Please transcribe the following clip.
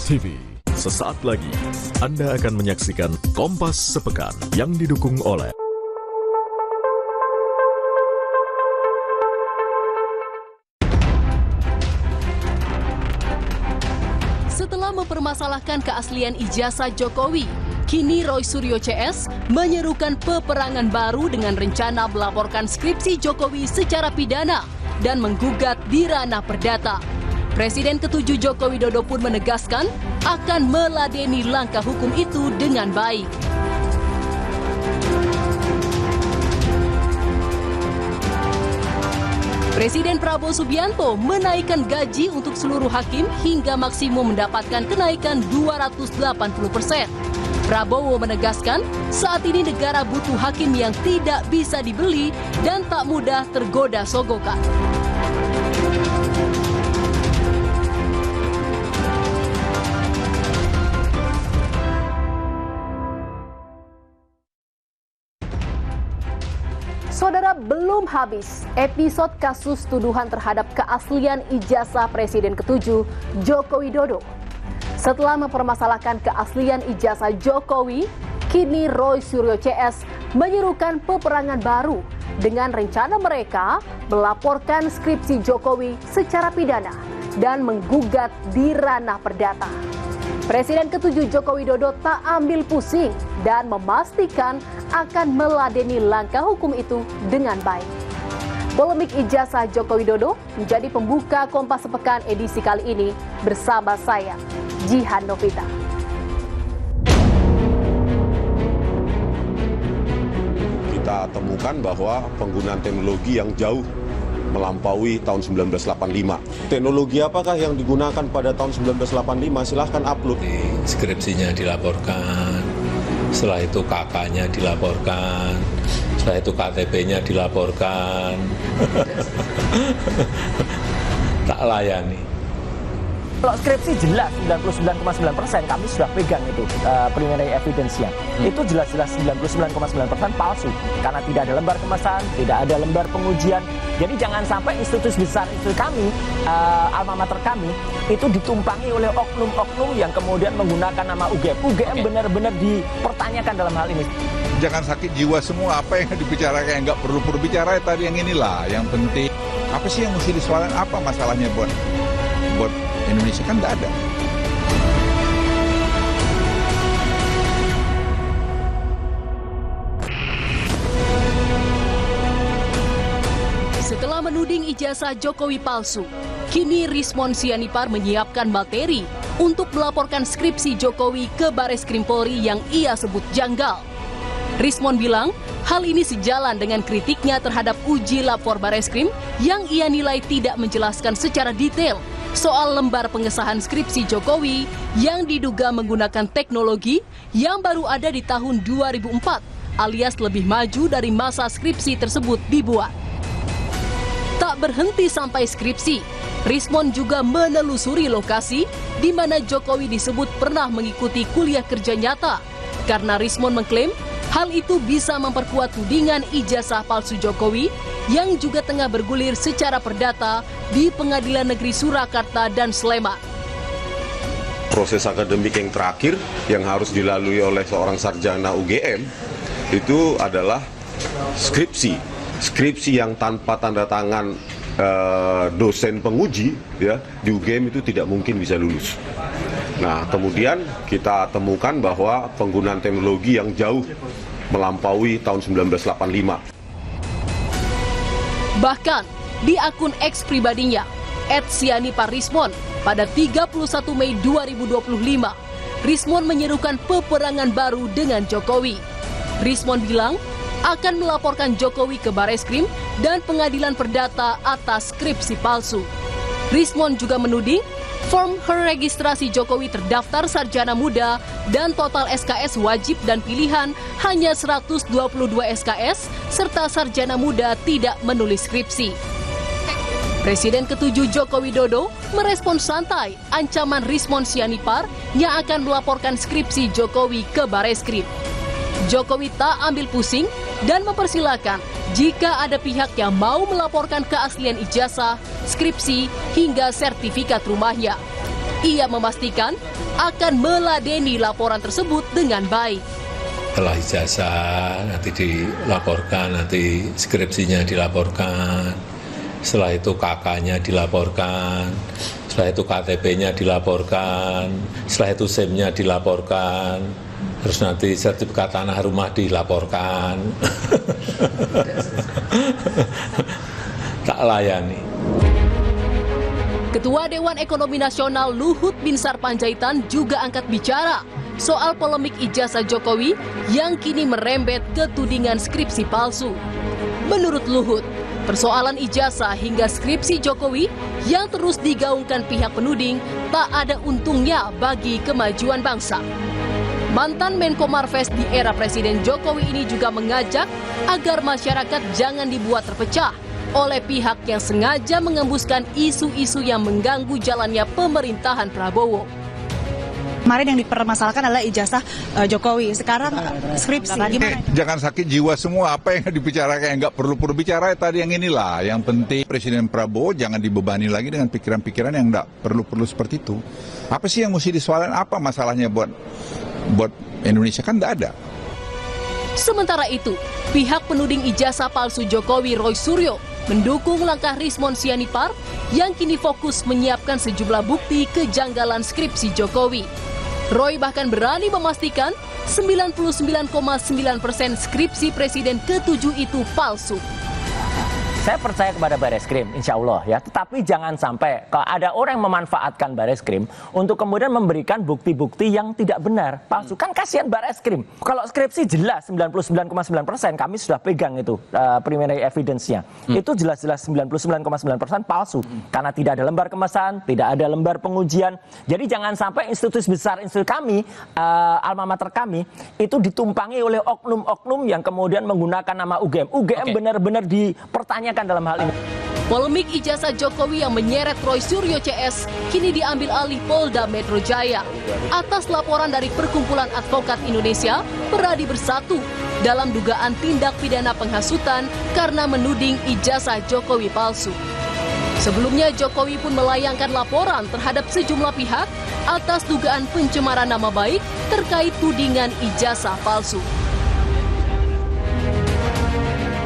Kompas TV. Sesaat lagi Anda akan menyaksikan Kompas Sepekan yang didukung oleh Setelah mempermasalahkan keaslian ijazah Jokowi, kini Roy Suryo CS menyerukan peperangan baru dengan rencana melaporkan skripsi Jokowi secara pidana dan menggugat di ranah perdata. Presiden ke-7 Joko Widodo pun menegaskan akan meladeni langkah hukum itu dengan baik. Presiden Prabowo Subianto menaikkan gaji untuk seluruh hakim hingga maksimum mendapatkan kenaikan 280%. Prabowo menegaskan saat ini negara butuh hakim yang tidak bisa dibeli dan tak mudah tergoda sogokan. Saudara, belum habis episode kasus tuduhan terhadap keaslian ijazah Presiden ke-7 Joko Widodo. Setelah mempermasalahkan keaslian ijazah Jokowi, kini Roy Suryo CS menyerukan peperangan baru dengan rencana mereka melaporkan skripsi Jokowi secara pidana dan menggugat di ranah perdata. Presiden ke-7 Joko Widodo tak ambil pusing dan memastikan akan meladeni langkah hukum itu dengan baik. Polemik ijazah Joko Widodo menjadi pembuka Kompas Sepekan edisi kali ini bersama saya, Jihan Novita. Kita temukan bahwa penggunaan teknologi yang jauh melampaui tahun 1985. Teknologi apakah yang digunakan pada tahun 1985? Silahkan upload. Skripsinya dilaporkan, setelah itu KK-nya dilaporkan, setelah itu KTP-nya dilaporkan. Tak layani. Kalau skripsi jelas 99,9% kami sudah pegang itu preliminary evidence-nya. Itu jelas-jelas 99,9% palsu. Karena tidak ada lembar kemasan, tidak ada lembar pengujian. Jadi jangan sampai institusi besar itu kami, alma mater kami, itu ditumpangi oleh oknum-oknum yang kemudian menggunakan nama UGM. UGM benar-benar dipertanyakan dalam hal ini. Jangan sakit jiwa semua, apa yang dibicarakan yang nggak perlu bicara tadi yang inilah. Yang penting, apa sih yang mesti disoalkan, apa masalahnya buat Indonesia, kan nggak ada. Setelah menuding ijazah Jokowi palsu, kini Rismon Sianipar menyiapkan materi untuk melaporkan skripsi Jokowi ke Bareskrim Polri yang ia sebut janggal. Rismon bilang hal ini sejalan dengan kritiknya terhadap uji lapor Bareskrim yang ia nilai tidak menjelaskan secara detail soal lembar pengesahan skripsi Jokowi yang diduga menggunakan teknologi yang baru ada di tahun 2004 alias lebih maju dari masa skripsi tersebut dibuat. Tak berhenti sampai skripsi, Rismon juga menelusuri lokasi di mana Jokowi disebut pernah mengikuti kuliah kerja nyata karena Rismon mengklaim hal itu bisa memperkuat tudingan ijazah palsu Jokowi yang juga tengah bergulir secara perdata di Pengadilan Negeri Surakarta dan Sleman. Proses akademik yang terakhir yang harus dilalui oleh seorang sarjana UGM itu adalah skripsi. Skripsi yang tanpa tanda tangan dosen penguji ya, di UGM itu tidak mungkin bisa lulus. Nah, kemudian kita temukan bahwa penggunaan teknologi yang jauh melampaui tahun 1985. Bahkan di akun X pribadinya, @sianiparrismon, pada 31 Mei 2025, Rismon menyerukan peperangan baru dengan Jokowi. Rismon bilang akan melaporkan Jokowi ke Bareskrim dan Pengadilan Perdata atas skripsi palsu. Rismon juga menuding form registrasi Jokowi terdaftar sarjana muda dan total SKS wajib dan pilihan hanya 122 SKS serta sarjana muda tidak menulis skripsi. Presiden ke-7 Joko Widodo merespon santai ancaman Rismon Sianipar yang akan melaporkan skripsi Jokowi ke Bareskrim. Jokowi tak ambil pusing dan mempersilahkan jika ada pihak yang mau melaporkan keaslian ijazah, skripsi, hingga sertifikat rumahnya. Ia memastikan akan meladeni laporan tersebut dengan baik. Setelah ijazah nanti dilaporkan, nanti skripsinya dilaporkan, setelah itu KK-nya dilaporkan, setelah itu KTP-nya dilaporkan, setelah itu SIM-nya dilaporkan, terus nanti sertifikat tanah rumah dilaporkan. Tak layani. Ketua Dewan Ekonomi Nasional Luhut Binsar Panjaitan juga angkat bicara soal polemik ijazah Jokowi yang kini merembet ke tudingan skripsi palsu. Menurut Luhut, persoalan ijazah hingga skripsi Jokowi yang terus digaungkan pihak penuding tak ada untungnya bagi kemajuan bangsa. Mantan Menko Marves di era Presiden Jokowi ini juga mengajak agar masyarakat jangan dibuat terpecah oleh pihak yang sengaja mengembuskan isu-isu yang mengganggu jalannya pemerintahan Prabowo. Kemarin yang dipermasalahkan adalah ijazah Jokowi, sekarang skripsi. Gimana? Jangan sakit jiwa semua, apa yang dibicarakan yang nggak perlu bicara tadi yang inilah. Yang penting Presiden Prabowo jangan dibebani lagi dengan pikiran-pikiran yang nggak perlu seperti itu. Apa sih yang mesti disoalkan? Apa masalahnya buat Indonesia? Kan nggak ada. Sementara itu, pihak penuding ijazah palsu Jokowi Roy Suryo mendukung langkah Rismon Sianipar yang kini fokus menyiapkan sejumlah bukti kejanggalan skripsi Jokowi. Roy bahkan berani memastikan 99,9% skripsi Presiden ke-7 itu palsu. Saya percaya kepada Bareskrim, insya Allah ya. Tetapi jangan sampai kalau ada orang yang memanfaatkan Bareskrim untuk kemudian memberikan bukti-bukti yang tidak benar, palsu. Kan kasihan Bareskrim. Kalau skripsi jelas 99,9% kami sudah pegang itu preliminary evidence-nya. Itu jelas-jelas 99,9% palsu. Karena tidak ada lembar kemesan, tidak ada lembar pengujian. Jadi jangan sampai institusi besar institusi kami, alma mater kami, itu ditumpangi oleh oknum-oknum yang kemudian menggunakan nama UGM. UGM benar-benar dipertanyakan dalam hal ini. Polemik ijazah Jokowi yang menyeret Roy Suryo CS kini diambil alih Polda Metro Jaya atas laporan dari Perkumpulan Advokat Indonesia Peradi Bersatu dalam dugaan tindak pidana penghasutan karena menuding ijazah Jokowi palsu. Sebelumnya Jokowi pun melayangkan laporan terhadap sejumlah pihak atas dugaan pencemaran nama baik terkait tudingan ijazah palsu.